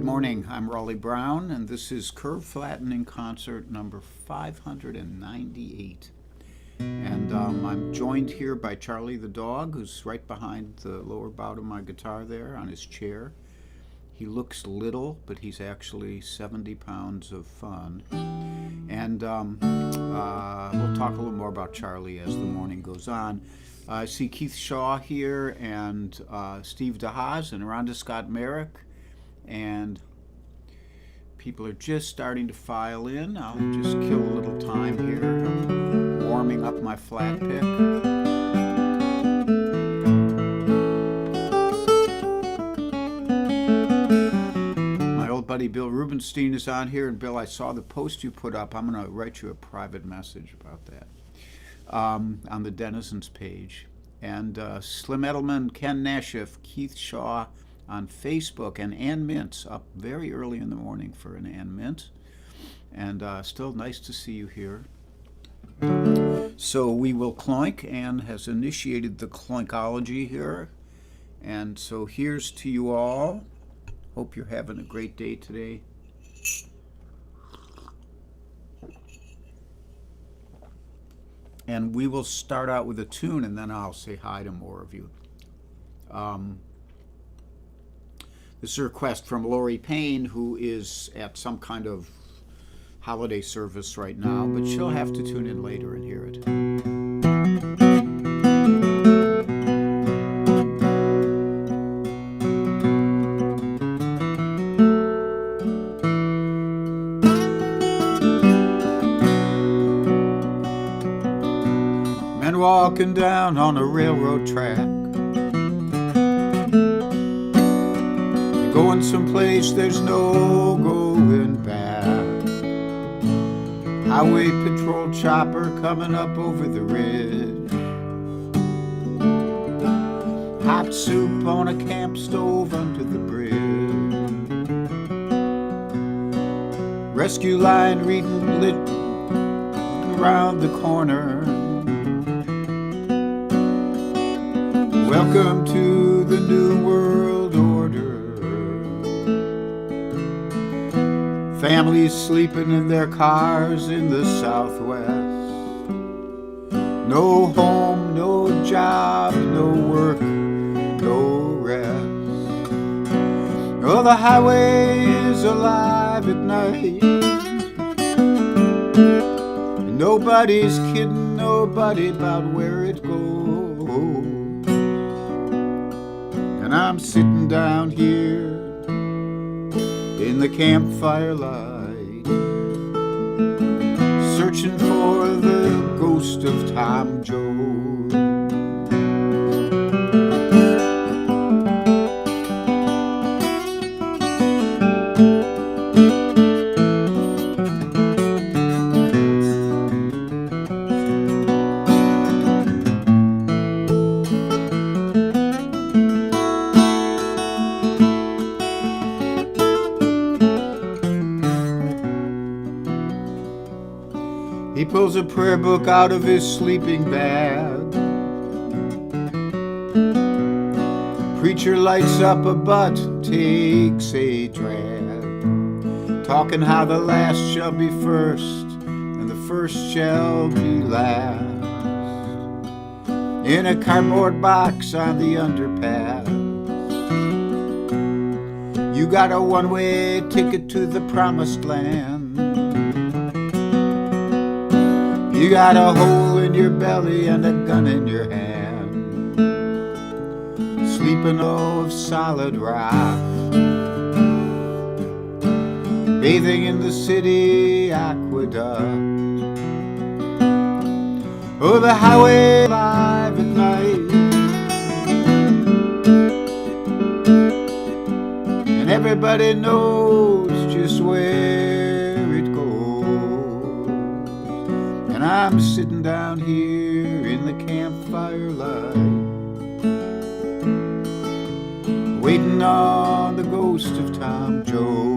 morning. I'm Raleigh Brown, and this is Curve Flattening Concert number 598. And I'm joined here by Charlie the dog, who's right behind the lower bout of my guitar there on his chair. He looks little, but he's actually 70 pounds of fun. And we'll talk a little more about Charlie as the morning goes on. I see Keith Shaw here, and Steve DeHaas, and Rhonda Scott Merrick. And people are just starting to file in. I'll just kill a little time here. I'm warming up my flat pick. My old buddy Bill Rubenstein is on here. And Bill, I saw the post you put up. I'm going to write you a private message about that on the Denizens page. And Slim Edelman, Ken Nashif, Keith Shaw on Facebook, and Ann Mintz up very early in the morning for an Ann Mintz. And still nice to see you here. So we will cloink. Ann has initiated the cloinkology here. And so here's to you all. Hope you're having a great day today. And we will start out with a tune, and then I'll say hi to more of you. This is a request from Lori Payne, who is at some kind of holiday service right now, but she'll have to tune in later and hear it. Men walking down on a railroad track, going someplace there's no going back. Highway patrol chopper coming up over the ridge. Hot soup on a camp stove under the bridge. Rescue line reading lit around the corner. Welcome to the New World Order. Families sleeping in their cars in the Southwest. No home, no job, no work, no rest. Oh, the highway is alive at night. And nobody's kidding nobody about where it goes. And I'm sitting down here in the campfire light, searching for the ghost of Tom Joad. He pulls a prayer book out of his sleeping bag. Preacher lights up a butt, takes a drag, talking how the last shall be first and the first shall be last. In a cardboard box on the underpass, you got a one-way ticket to the promised land. You got a hole in your belly and a gun in your hand, sleeping of solid rock, bathing in the city aqueduct. Oh, the highway alive at night, and everybody knows just where it goes. And I'm sitting down here in the campfire light, waiting on the ghost of Tom Joad.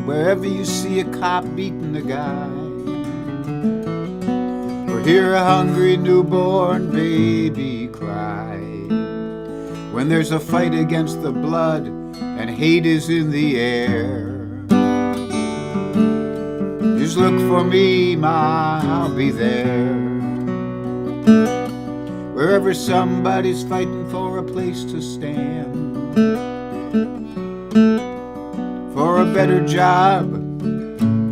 wherever you see a cop beating a guy, or hear a hungry newborn baby cry, when there's a fight against the blood and hate is in the air, just look for me, Ma, I'll be there. Wherever somebody's fighting for a place to stand, for a better job,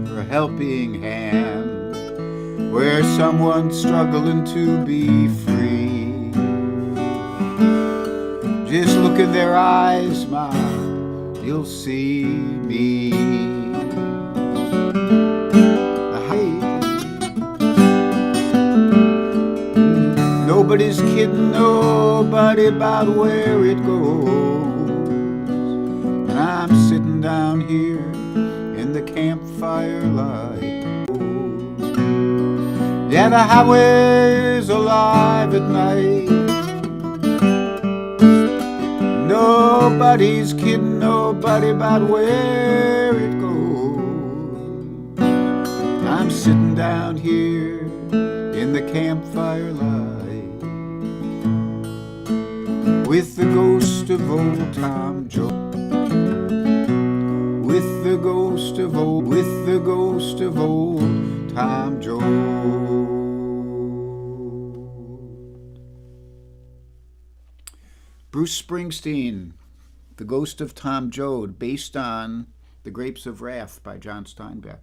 for a helping hand, where someone's struggling to be free, just look in their eyes, Ma, you'll see me. Nobody's kidding nobody about where it goes, and I'm sitting down here in the campfire light. Yeah, the highway's alive at night. Nobody's kidding nobody about where it goes. I'm sitting down here in the campfire light, with the ghost of old Tom Joad, with the ghost of old Tom Joad. Bruce Springsteen, The Ghost of Tom Joad, based on The Grapes of Wrath by John Steinbeck.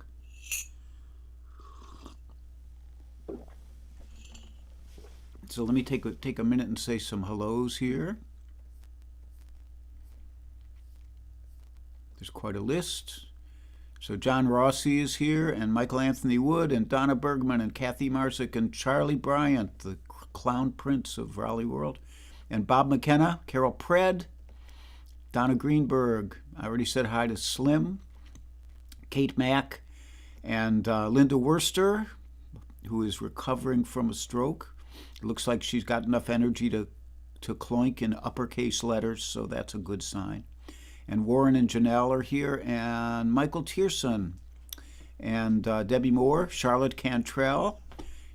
So let me take a minute and say some hellos here. There's quite a list. So John Rossi is here, and Michael Anthony Wood, and Donna Bergman, and Kathy Marsick, and Charlie Bryant, the clown prince of Raleigh World, and Bob McKenna, Carol Pred, Donna Greenberg. I already said hi to Slim, Kate Mack, and Linda Worster, who is recovering from a stroke. It looks like she's got enough energy to cloink in uppercase letters, so that's a good sign. And Warren and Janelle are here, and Michael Tierson, and Debbie Moore, Charlotte Cantrell.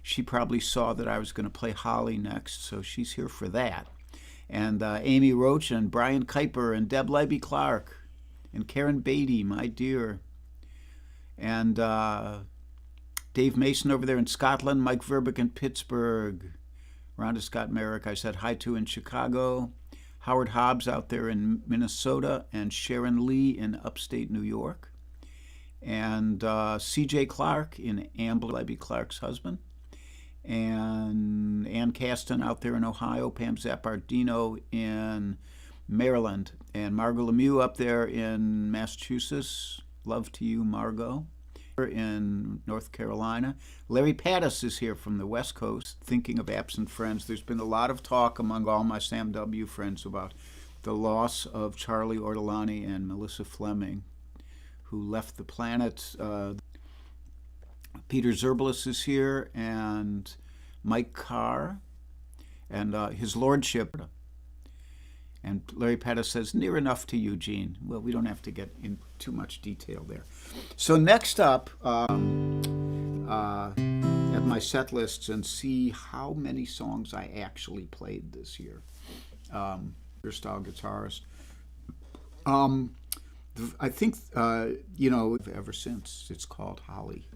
She probably saw that I was going to play Holly next, so she's here for that. And Amy Roach, and Brian Kuiper, and Deb Libby Clark, and Karen Beatty, my dear. And Dave Mason over there in Scotland, Mike Verbeek in Pittsburgh, Rhonda Scott Merrick I said hi to in Chicago, Howard Hobbs out there in Minnesota, and Sharon Lee in upstate New York, and C.J. Clark in Amber, Libby Clark's husband, and Ann Caston out there in Ohio, Pam Zappardino in Maryland, and Margot Lemieux up there in Massachusetts. Love to you, Margot. In North Carolina. Larry Pattis is here from the West Coast, thinking of absent friends. There's been a lot of talk among all my Sam W. friends about the loss of Charlie Ortolani and Melissa Fleming, who left the planet. Peter Zerbelis is here, and Mike Carr, and his lordship. And Larry Pattis says, near enough to Eugene. Well, we don't have to get in too much detail there. So next up, at my set lists and see how many songs I actually played this year. Style guitarist. I think, ever since, it's called Holly.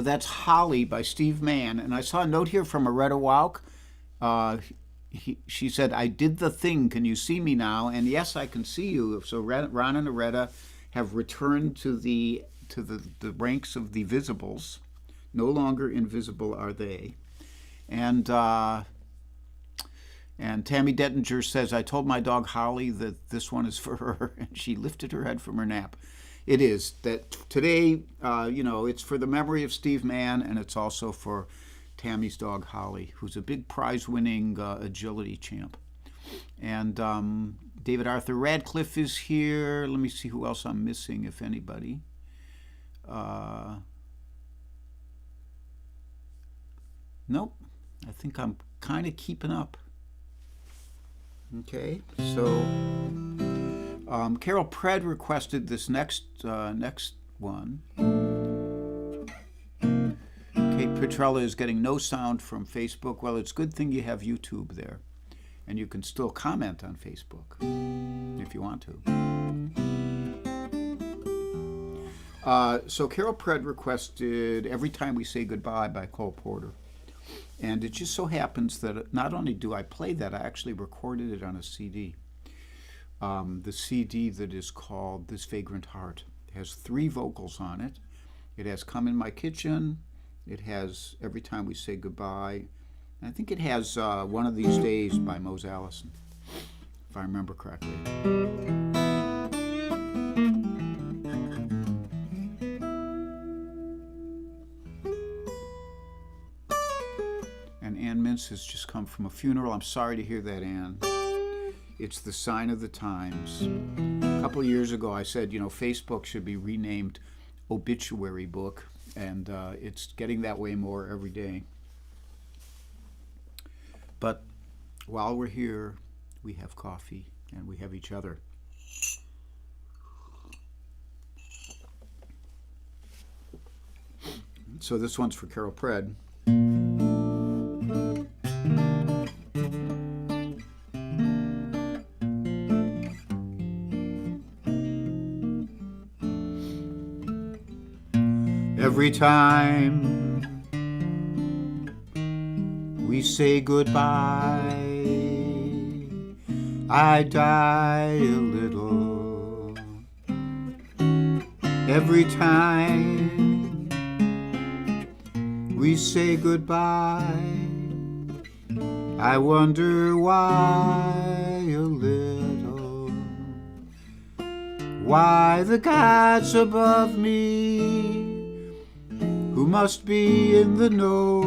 So that's Holly by Steve Mann. And I saw a note here from Aretta Wauk. She said, I did the thing. Can you see me now? And yes, I can see you. So Ron and Aretta have returned to the ranks of the visibles. No longer invisible are they. And Tammy Dettinger says, I told my dog Holly that this one is for her, and she lifted her head from her nap. It is. That today, it's for the memory of Steve Mann, and it's also for Tammy's dog Holly, who's a big prize-winning agility champ. And David Arthur Radcliffe is here. Let me see who else I'm missing, if anybody. Nope. I think I'm kind of keeping up. Okay, so Carol Pred requested this next one. Kate Petrella is getting no sound from Facebook. Well, it's a good thing you have YouTube there, and you can still comment on Facebook if you want to. So Carol Pred requested Every Time We Say Goodbye by Cole Porter. And it just so happens that not only do I play that, I actually recorded it on a CD. The CD that is called This Vagrant Heart. It has 3 vocals on it. It has Come in My Kitchen. It has Every Time We Say Goodbye. And I think it has One of These Days by Mose Allison, if I remember correctly. Ann Mintz has just come from a funeral. I'm sorry to hear that, Ann. It's the sign of the times. A couple of years ago, I said, Facebook should be renamed Obituary Book, and it's getting that way more every day. But while we're here, we have coffee, and we have each other. So this one's for Carol Pred. Every time we say goodbye, I die a little. Every time we say goodbye, I wonder why a little. Why the gods above me, who must be in the know,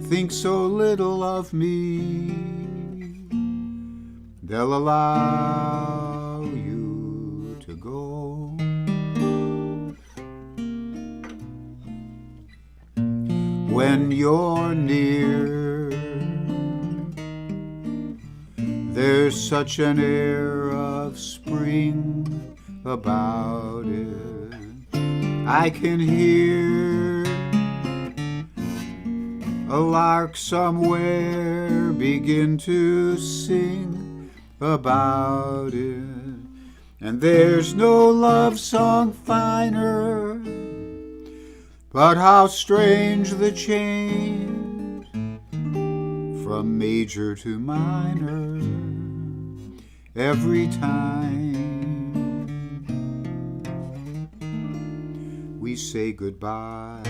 think so little of me, they'll allow you to go. When you're near, there's such an air of spring about it. I can hear a lark somewhere begin to sing about it. And there's no love song finer, but how strange the change from major to minor every time we say goodbye.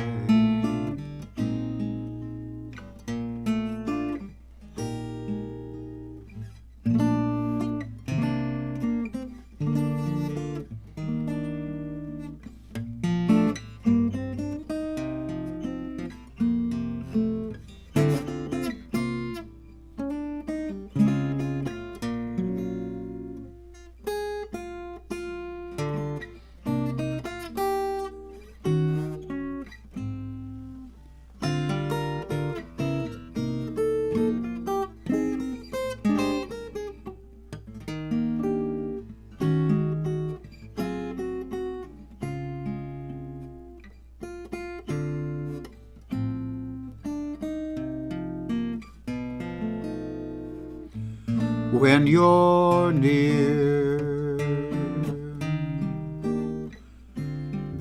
When you're near,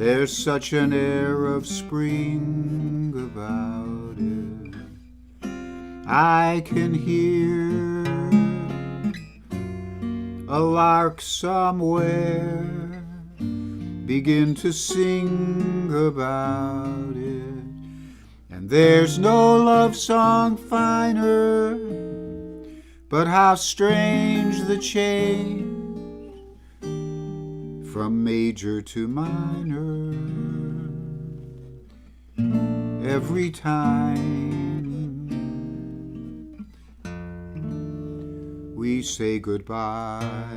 There's such an air of spring about it. I can hear a lark somewhere begin to sing about it. And there's no love song finer, but how strange the change from major to minor every time we say goodbye.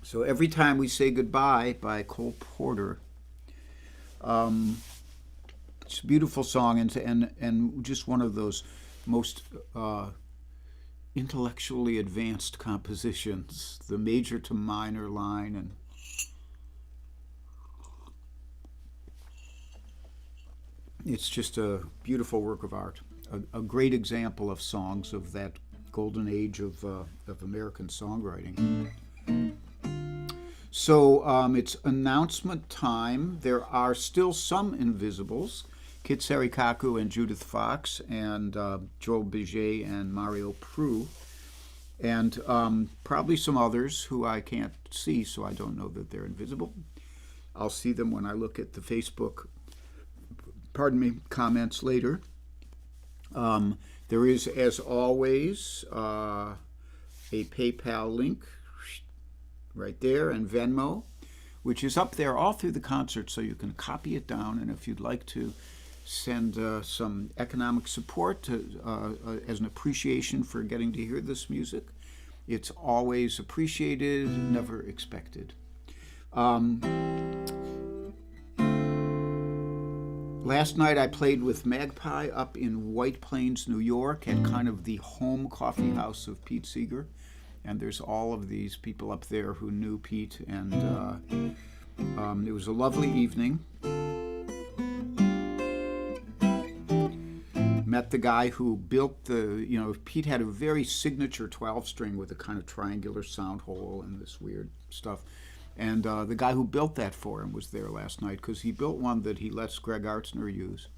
So Every Time We Say Goodbye by Cole Porter. It's a beautiful song and just one of those most intellectually advanced compositions. The major to minor line, and it's just a beautiful work of art. A great example of songs of that golden age of American songwriting. So it's announcement time. There are still some invisibles. Kit Sarikaku and Judith Fox and Joel Biget and Mario Prue. And probably some others who I can't see, so I don't know that they're invisible. I'll see them when I look at the Facebook, comments later. There is, as always, a PayPal link right there, and Venmo, which is up there all through the concert, so you can copy it down. And if you'd like to send some economic support as an appreciation for getting to hear this music, it's always appreciated, never expected. Last night I played with Magpie up in White Plains, New York, at kind of the home coffee house of Pete Seeger. And there's all of these people up there who knew Pete, and it was a lovely evening. Met the guy who built Pete had a very signature 12-string with a kind of triangular sound hole and this weird stuff. And the guy who built that for him was there last night, because he built one that he lets Greg Artsner use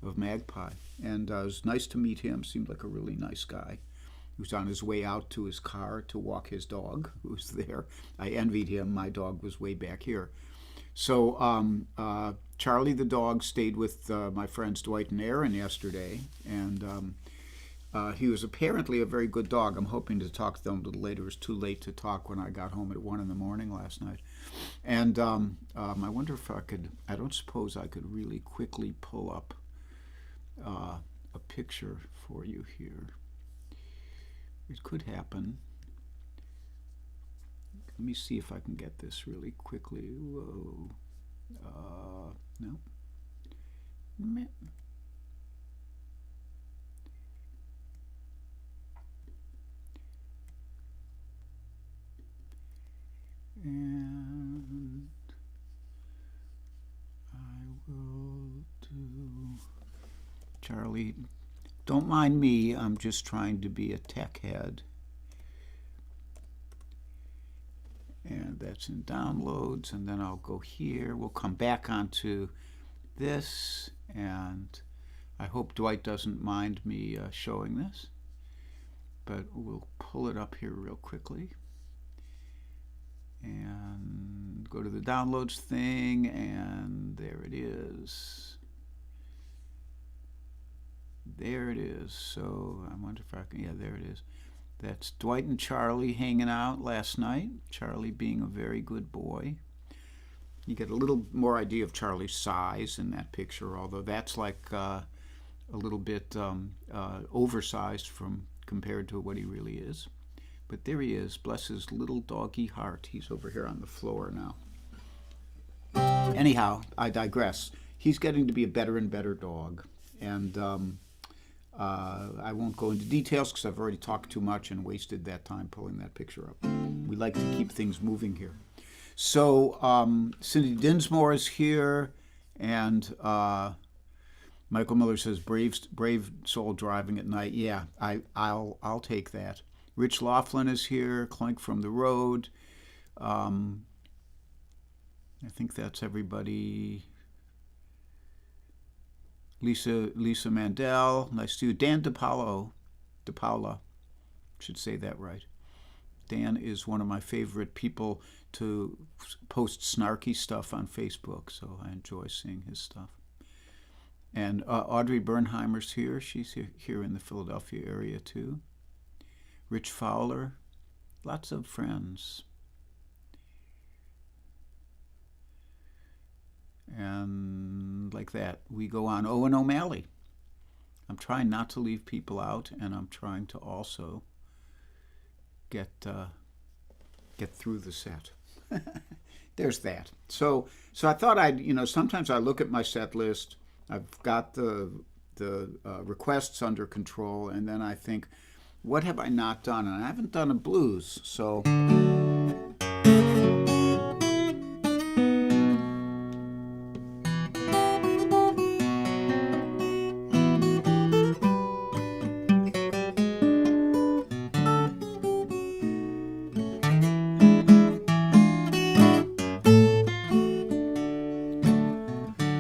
of Magpie. And it was nice to meet him. Seemed like a really nice guy. He was on his way out to his car to walk his dog, who was there. I envied him. My dog was way back here. So Charlie the dog stayed with my friends Dwight and Aaron yesterday, and he was apparently a very good dog. I'm hoping to talk to them a little later. It was too late to talk when I got home at 1 a.m. last night. And I wonder if I don't suppose I could really quickly pull up a picture for you here. It could happen. Let me see if I can get this really quickly. Whoa. No. And I will do Charlie. Don't mind me, I'm just trying to be a tech head. And that's in downloads, and then I'll go here. We'll come back onto this, and I hope Dwight doesn't mind me showing this, but we'll pull it up here real quickly. And go to the downloads thing, and there it is. There it is. So I wonder if I can, yeah, there it is. That's Dwight and Charlie hanging out last night. Charlie being a very good boy. You get a little more idea of Charlie's size in that picture, although that's like a little bit oversized compared to what he really is. But there he is, bless his little doggy heart. He's over here on the floor now. Anyhow, I digress. He's getting to be a better and better dog. And I won't go into details because I've already talked too much and wasted that time pulling that picture up. We like to keep things moving here. So Cindy Dinsmore is here, and Michael Miller says brave soul driving at night. Yeah, I'll take that. Rich Laughlin is here. Clink from the road. I think that's everybody. Lisa Mandel, nice to you. Dan DePaula, should say that right. Dan is one of my favorite people to post snarky stuff on Facebook, so I enjoy seeing his stuff. And Audrey Bernheimer's here. She's here in the Philadelphia area too. Rich Fowler, lots of friends. And like that, we go on. Owen O'Malley. I'm trying not to leave people out, and I'm trying to also get through the set. There's that. So I thought sometimes I look at my set list. I've got the requests under control, and then I think, what have I not done? And I haven't done a blues, so.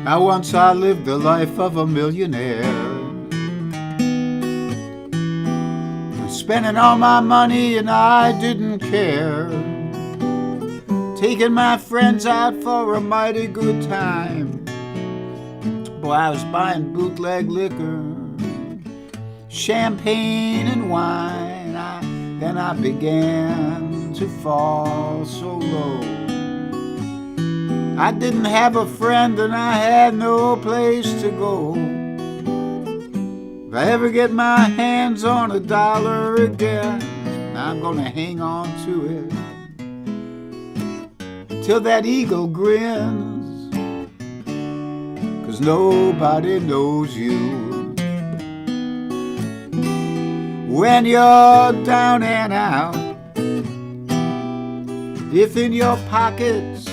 Now once I lived the life of a millionaire, spending all my money and I didn't care, taking my friends out for a mighty good time. Boy, I was buying bootleg liquor, champagne and wine. Then I began to fall so low. I didn't have a friend and I had no place to go. If I ever get my hands on $1 again, I'm gonna hang on to it till that eagle grins, 'cause nobody knows you when you're down and out. If in your pockets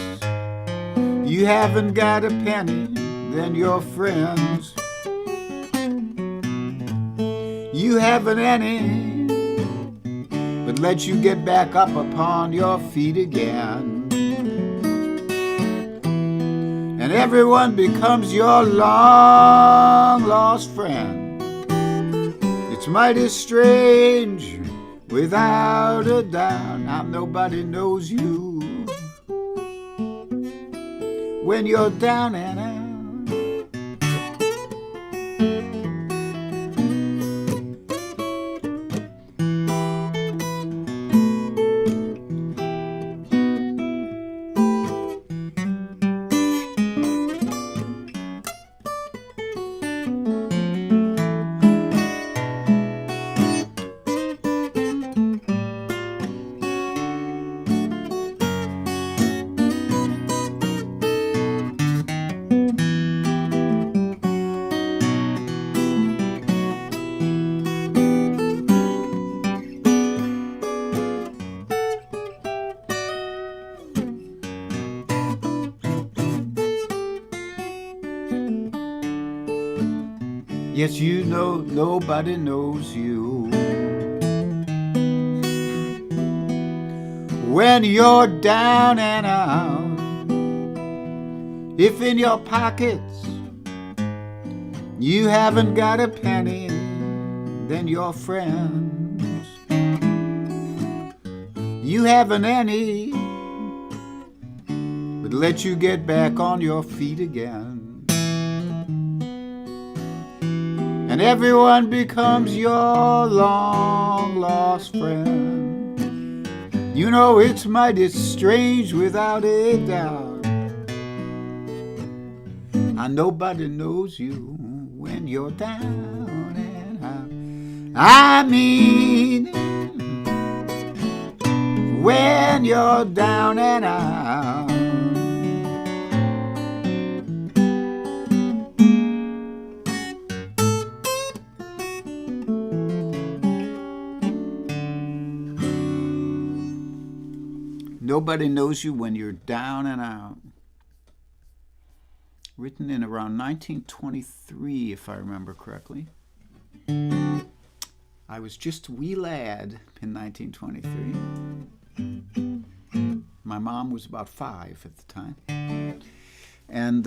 you haven't got a penny, then your friends, you haven't any, but let you get back up upon your feet again. And everyone becomes your long-lost friend. It's mighty strange, without a doubt. Now nobody knows you when you're down and out. Yes, you know nobody knows you when you're down and out. If in your pockets you haven't got a penny, then your friends, you haven't any, but let you get back on your feet again. And everyone becomes your long-lost friend. You know it's mighty strange, without a doubt. And nobody knows you when you're down and out. I mean, when you're down and out. Nobody Knows You When You're Down and Out. Written in around 1923, if I remember correctly. I was just a wee lad in 1923. My mom was about 5 at the time. And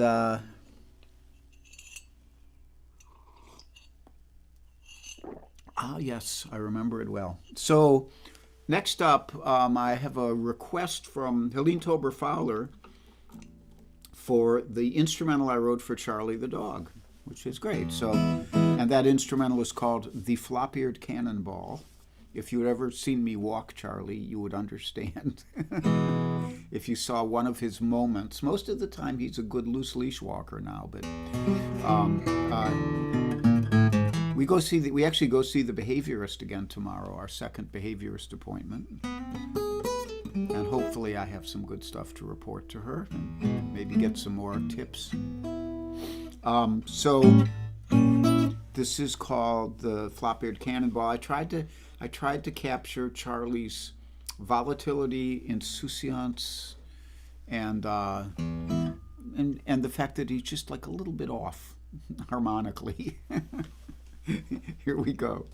yes, I remember it well. So next up, I have a request from Helene Tober Fowler for the instrumental I wrote for Charlie the dog, which is great. So, and that instrumental is called The Flop-Eared Cannonball. If you had ever seen me walk Charlie, you would understand. If you saw one of his moments, most of the time he's a good loose leash walker now, but we actually go see the behaviorist again tomorrow, our second behaviorist appointment. And hopefully I have some good stuff to report to her and maybe get some more tips. So this is called The Flop-Eared Cannonball. I tried to capture Charlie's volatility, insouciance, and the fact that he's just like a little bit off harmonically. Here we go.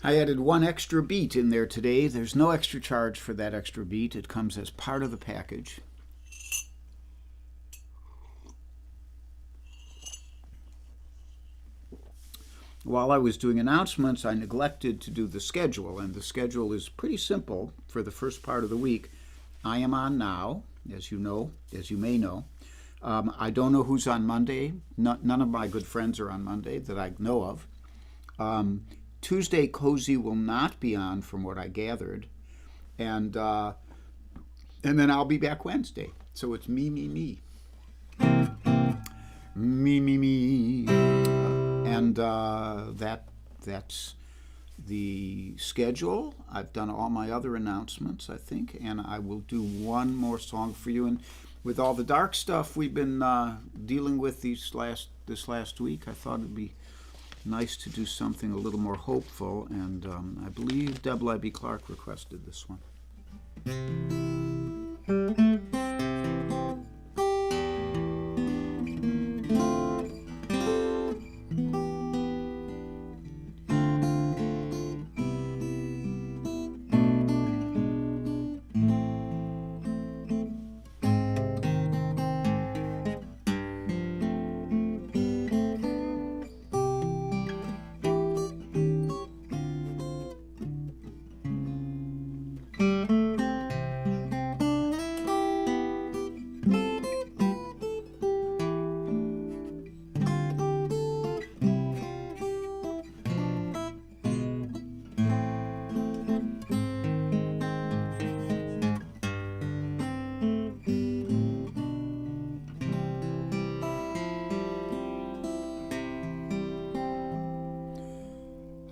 I added one extra beat in there today. There's no extra charge for that extra beat. It comes as part of the package. While I was doing announcements, I neglected to do the schedule, and the schedule is pretty simple for the first part of the week. I am on now, as you may know. I don't know who's on Monday. None of my good friends are on Monday that I know of. Tuesday, Cozy will not be on, from what I gathered, and then I'll be back Wednesday. So it's me, and that's the schedule. I've done all my other announcements, I think, and I will do one more song for you. And with all the dark stuff we've been dealing with this last week, I thought it'd be nice to do something a little more hopeful, and I believe Deb Libby Clark requested this one.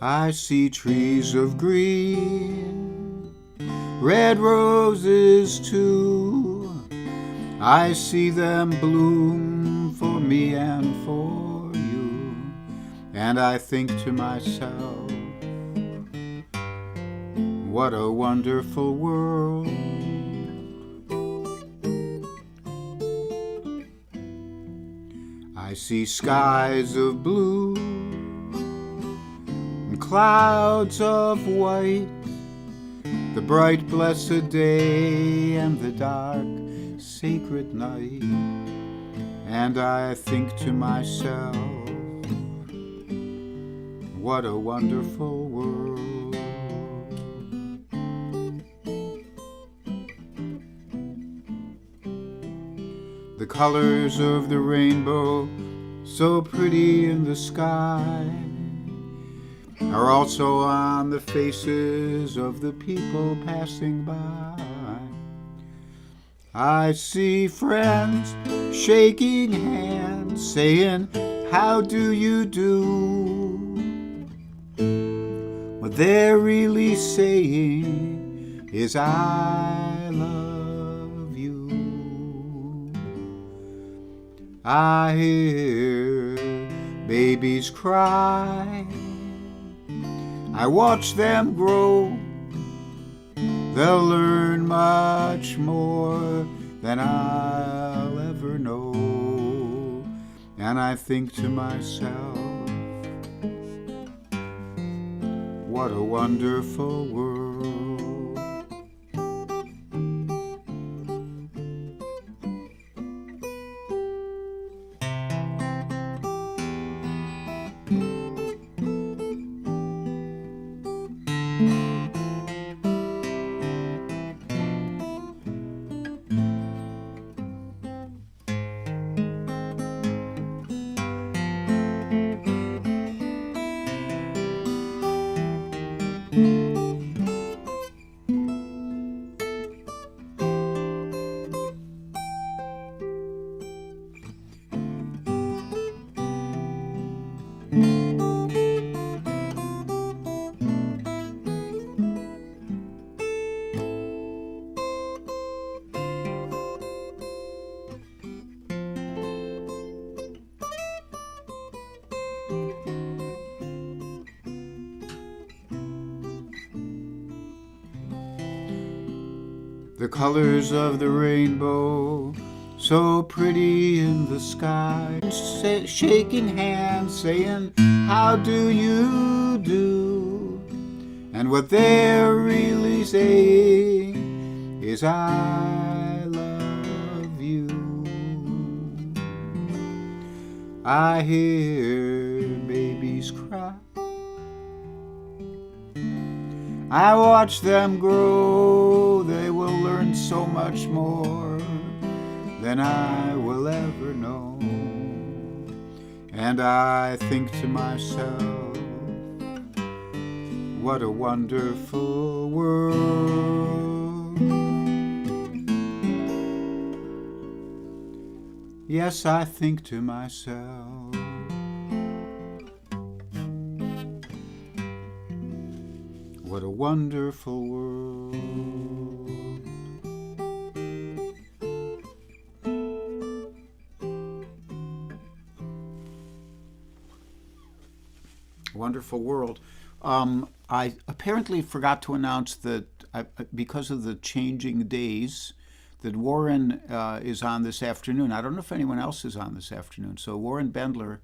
I see trees of green, red roses too. I see them bloom for me and for you. And I think to myself, what a wonderful world. I see skies of blue and clouds of white, the bright blessed day and the dark sacred night. And I think to myself, what a wonderful world. The colors of the rainbow, so pretty in the sky, are also on the faces of the people passing by. I see friends shaking hands, saying, how do you do? What they're really saying is, I love you. I hear babies cry, I watch them grow. They'll learn much more than I'll ever know. And I think to myself, what a wonderful world. The colors of the rainbow, so pretty in the sky, shaking hands, saying, how do you do? And what they're really saying is, I love you. I hear babies cry, I watch them grow. They will learn so much more than I will ever know. And I think to myself, what a wonderful world. Yes, I think to myself, what a wonderful world. Wonderful world. I apparently forgot to announce that because of the changing days, that Warren is on this afternoon. I don't know if anyone else is on this afternoon. So Warren Bendler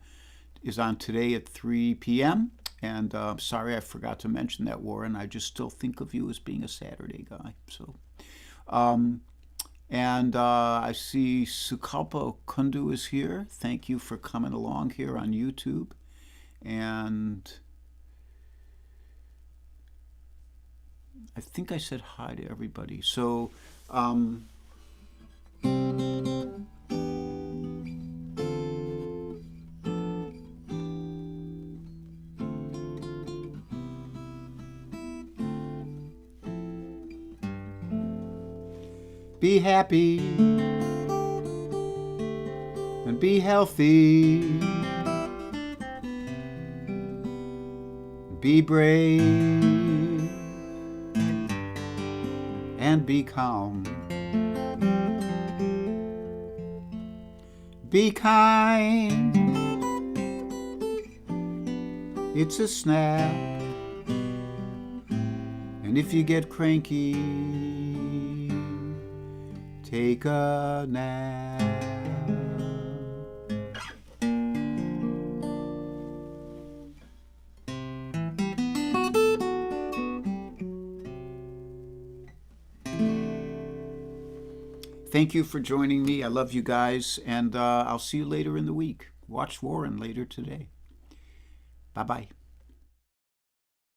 is on today at 3 p.m. And sorry, I forgot to mention that, Warren. I just still think of you as being a Saturday guy. So, I see Sukalpa Kundu is here. Thank you for coming along here on YouTube. And I think I said hi to everybody. So, be happy and be healthy. Be brave and be calm. Be kind. It's a snap. And if you get cranky, take a nap. Thank you for joining me. I love you guys, and I'll see you later in the week. Watch Warren later today. Bye-bye.